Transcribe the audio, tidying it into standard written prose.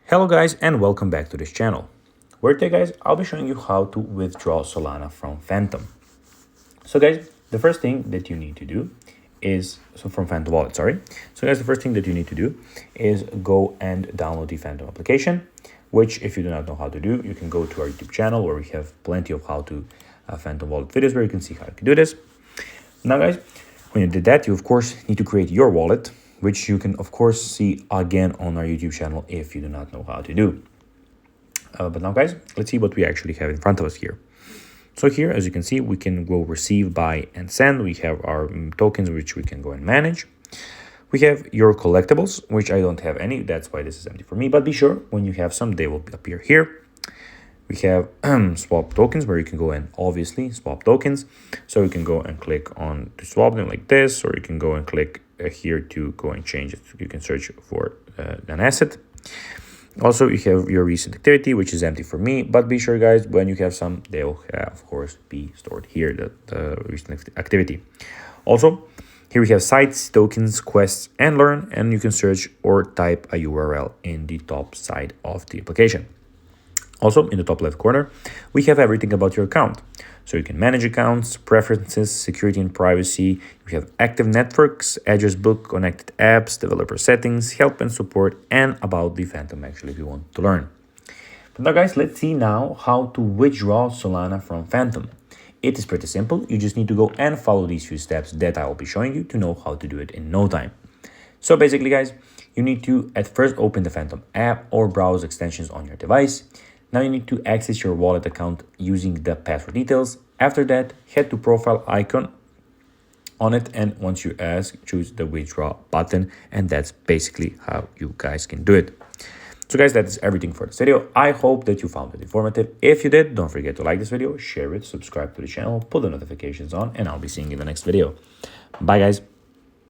Hello guys and welcome back to this channel, where today guys I'll be showing you how to withdraw Solana from Phantom. So guys, the first thing that you need to do is, from Phantom Wallet, sorry. So guys, the first thing that you need to do is go and download the Phantom application, which if you do not know how to do, you can go to our YouTube channel where we have plenty of how to Phantom Wallet videos where you can see how you can do this. Now guys, when you did that, you of course need to create your wallet, which you can of course see again on our YouTube channel if you do not know how to do. But now guys, let's see what we actually have in front of us here. So here, as you can see, we can go receive, buy, and send. We have our tokens, which we can go and manage. We have your collectibles, which I don't have any. That's why this is empty for me. But be sure, when you have some, they will appear here. We have swap tokens, where you can go and obviously swap tokens. So you can go and click on to swap them like this, or you can go and click here to go and change it. You can search for an asset. Also, you have your recent activity, which is empty for me, but be sure guys, when you have some, they will of course be stored here, the recent activity. Also, here we have sites, tokens, quests, and learn, and you can search or type a URL in the top side of the application. Also, in the top left corner, we have everything about your account. So you can manage accounts, preferences, security and privacy. You have active networks, address book, connected apps, developer settings, help and support, and about the Phantom actually if you want to learn. But now guys, let's see now how to withdraw Solana from Phantom. It is pretty simple. You just need to go and follow these few steps that I will be showing you to know how to do it in no time. So basically guys, you need to at first open the Phantom app or browse extensions on your device. Now you need to access your wallet account using the password details. After that, head to profile icon on it, and once you choose the withdraw button, and that's basically how you guys can do it. So guys, that is everything for this video. I hope that you found it informative. If you did, don't forget to like this video, share it, subscribe to the channel, put the notifications on, and I'll be seeing you in the next video. Bye guys.